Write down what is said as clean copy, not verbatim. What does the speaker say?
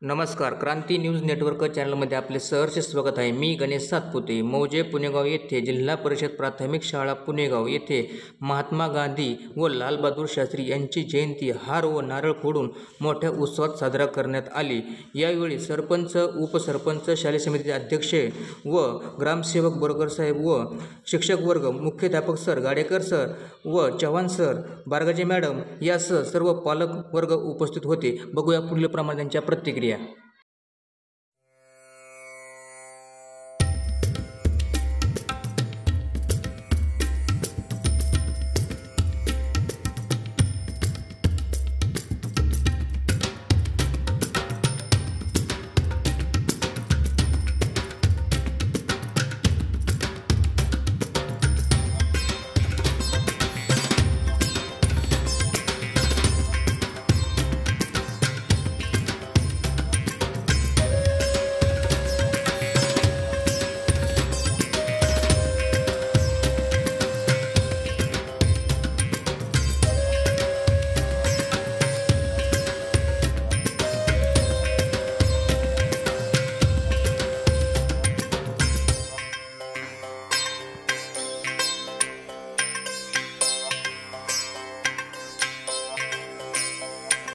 नमस्कार, क्रांती news network चॅनलमध्ये आपले सहर्ष स्वागत आहे। मी गणेश सातपुते। मौजे पुणेगाव येथे जिल्हा परिषद प्राथमिक शाळा पुणेगाव येथे महात्मा गांधी व लालबहादूर शास्त्री यांची जयंती हार व नारळ फोडून मोठ्या उत्सवात साजरा करण्यात आली। यावेळी सरपंच, उपसरपंच, शालेय समितीचे अध्यक्ष व ग्रामसेवक बोरकर साहेब व शिक्षक वर्ग, मुख्याध्यापक सर गाडेकर सर व चव्हाण सर, बारगाजे मॅडम यासह सर्व पालक वर्ग उपस्थित होते। बघूया पुढील प्रमाणे त्यांच्या प्रतिक्रिया।